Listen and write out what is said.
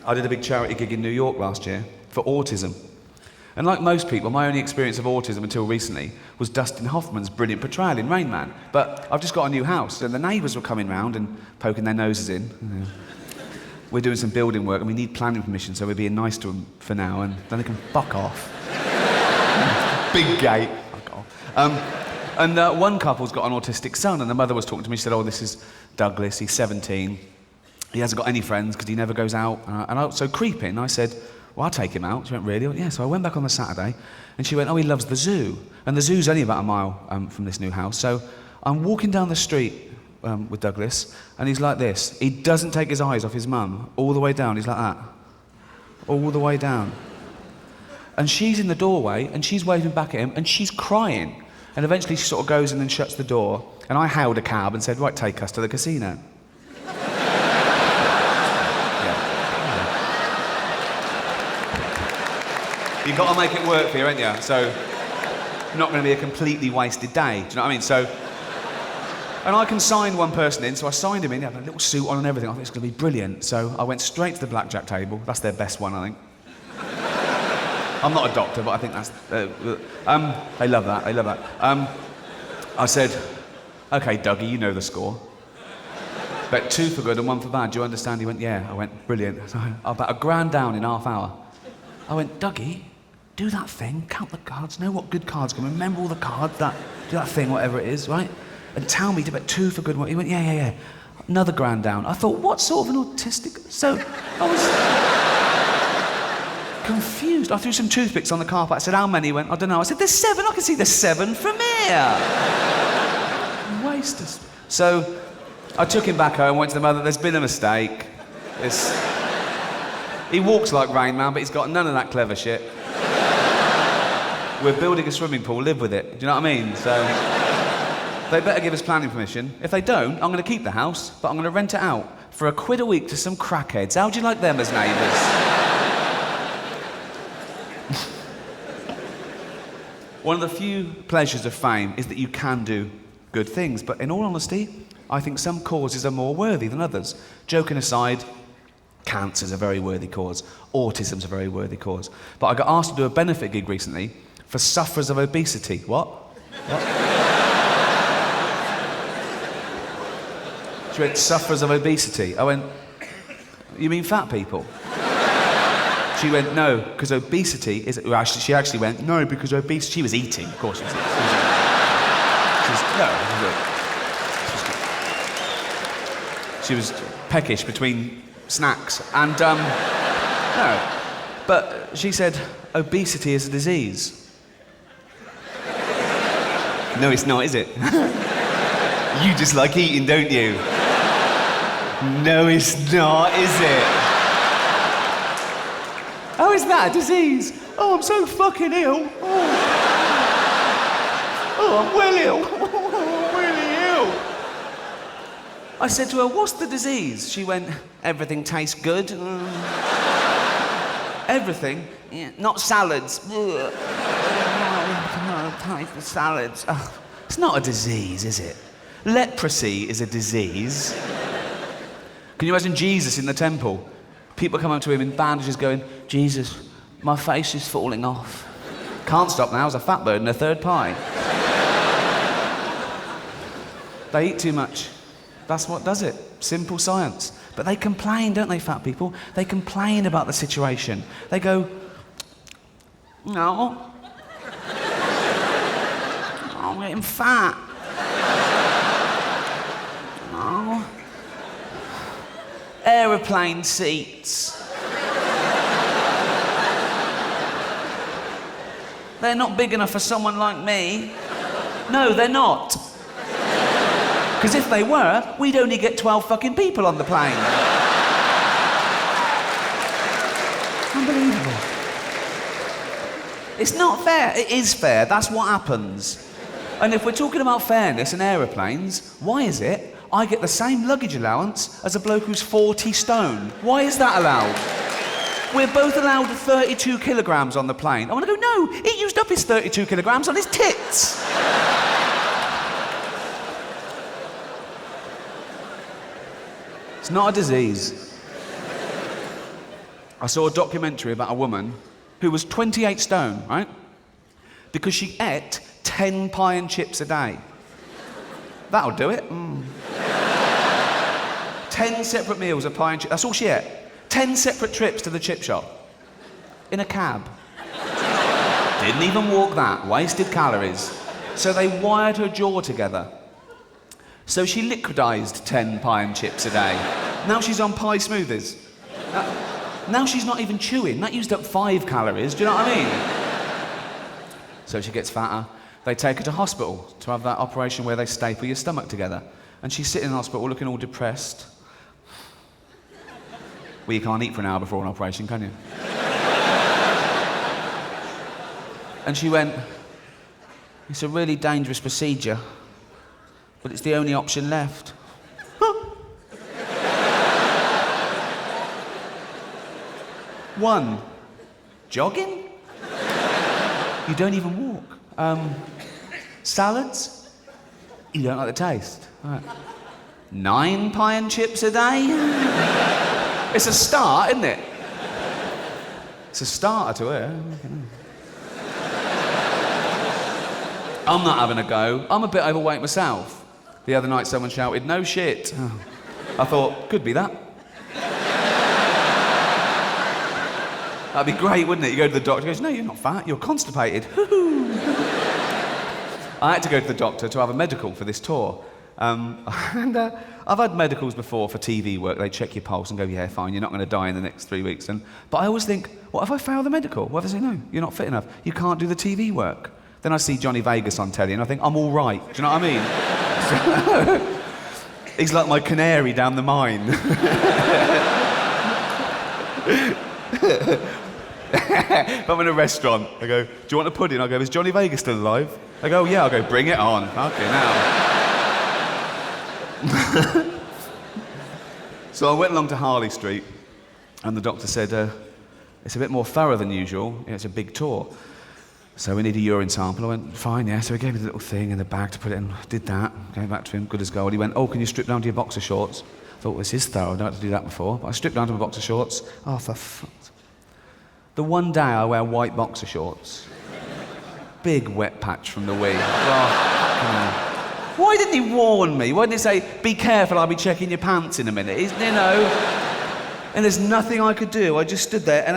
I did a big charity gig in New York last year for autism. And like most people, my only experience of autism until recently was Dustin Hoffman's brilliant portrayal in Rain Man. But I've just got a new house, and the neighbours were coming round and poking their noses in. We're doing some building work, and we need planning permission, so we're being nice to them for now, and then they can fuck off. Big gate. Fuck off. One couple's got an autistic son, and the mother was talking to me. She said, "Oh, this is Douglas. He's 17. He hasn't got any friends because he never goes out." So creeping, I said, "Well, I'll take him out." She went, "Really?" Yeah, so I went back on the Saturday, and she went, "Oh, he loves the zoo." And the zoo's only about a mile from this new house. So I'm walking down the street with Douglas, and he's like this. He doesn't take his eyes off his mum all the way down. He's like that. All the way down. And she's in the doorway, and she's waving back at him, and she's crying. And eventually she sort of goes in and shuts the door, and I hailed a cab and said, "Right, take us to the casino." You've got to make it work for you, ain't you? So, not going to be a completely wasted day. Do you know what I mean? So, and I can sign one person in, so I signed him in. He had a little suit on and everything. I think it's going to be brilliant. So I went straight to the blackjack table. That's their best one, I think. I'm not a doctor, but I think that's... they love that. They love that. I said, "Okay, Dougie, you know the score. Bet 2 for good and 1 for bad. Do you understand?" He went, "Yeah." I went, "Brilliant." So about a grand down in half hour. I went, "Dougie, do that thing, count the cards, know what good cards come, remember all the cards, do that thing, whatever it is, right? And tell me to bet 2 for good." He went, yeah. Another grand down. I thought, what sort of an autistic... So I was confused. I threw some toothpicks on the carpet. I said, "How many?" He went, "I don't know." I said, "There's 7. I can see there's 7 from here." Waste of... So I took him back home, went to the mother. "There's been a mistake. He walks like Rain Man, but he's got none of that clever shit. We're building a swimming pool, live with it." Do you know what I mean? So they better give us planning permission. If they don't, I'm going to keep the house, but I'm going to rent it out for £1 a week to some crackheads. How do you like them as neighbours? One of the few pleasures of fame is that you can do good things, but in all honesty, I think some causes are more worthy than others. Joking aside, cancer's a very worthy cause. Autism's a very worthy cause. But I got asked to do a benefit gig recently for sufferers of obesity. What? She went, "Sufferers of obesity." I went, "You mean fat people?" She went, "No, because obesity is..." Well, she actually went, "No, because obesity..." She was eating, of course she was. She was peckish between snacks, and no. But she said, "Obesity is a disease." No, it's not, is it? You just like eating, don't you? No, it's not, is it? How is that a disease? "Oh, I'm so fucking ill. Oh, I'm well ill. I'm really ill." I said to her, "What's the disease?" She went, "Everything tastes good." Everything? Yeah, not salads. Salads. Oh, it's not a disease, is it? Leprosy is a disease. Can you imagine Jesus in the temple? People come up to him in bandages going, "Jesus, my face is falling off. Can't stop now, as a fat bird in a third pie." They eat too much. That's what does it. Simple science. But they complain, don't they, fat people? They complain about the situation. They go, "No. I'm getting fat. No. Aeroplane seats. They're not big enough for someone like me." No, they're not. Because if they were, we'd only get 12 fucking people on the plane. Unbelievable. It's not fair. It is fair. That's what happens. And if we're talking about fairness in aeroplanes, why is it I get the same luggage allowance as a bloke who's 40 stone? Why is that allowed? We're both allowed 32 kilograms on the plane. I want to go, "No, he used up his 32 kilograms on his tits." It's not a disease. I saw a documentary about a woman who was 28 stone, right? Because she ate 10 pie and chips a day. That'll do it. 10 separate meals of pie and chips. That's all she ate. 10 separate trips to the chip shop. In a cab. Didn't even walk that. Wasted calories. So they wired her jaw together. So she liquidized 10 pie and chips a day. Now she's on pie smoothies. Now she's not even chewing. That used up 5 calories. Do you know what I mean? So she gets fatter. They take her to hospital to have that operation where they staple your stomach together. And she's sitting in hospital looking all depressed. Well, you can't eat for an hour before an operation, can you? And she went, "It's a really dangerous procedure, but it's the only option left." One, jogging? You don't even walk. Salads? You don't like the taste. Right. 9 pie and chips a day? It's a start, isn't it? It's a starter to her. I'm not having a go. I'm a bit overweight myself. The other night someone shouted, "No shit." Oh. I thought, could be that. That'd be great, wouldn't it? You go to the doctor, he goes, "No, you're not fat, you're constipated." I had to go to the doctor to have a medical for this tour. I've had medicals before for TV work. They check your pulse and go, "Yeah, fine, you're not going to die in the next 3 weeks." But I always think, what if I fail the medical? What if they say, "No, you're not fit enough, you can't do the TV work"? Then I see Johnny Vegas on telly and I think, I'm all right. Do you know what I mean? He's like my canary down the mine. If I'm in a restaurant, I go, "Do you want a pudding?" I go, "Is Johnny Vegas still alive?" I go, "Yeah." I go, "Bring it on." Okay, now. So I went along to Harley Street and the doctor said, "It's a bit more thorough than usual. It's a big tour. So we need a urine sample." I went, "Fine, yeah." So he gave me the little thing in the bag to put it in. I did that, came back to him, good as gold. He went, "Oh, can you strip down to your boxer shorts?" I thought, this is thorough, I've not had to do that before. But I stripped down to my boxer shorts. Oh, for fuck. The one day I wear white boxer shorts. Big wet patch from the wee. Oh, why didn't he warn me? Why didn't he say, "Be careful, I'll be checking your pants in a minute"? And there's nothing I could do. I just stood there and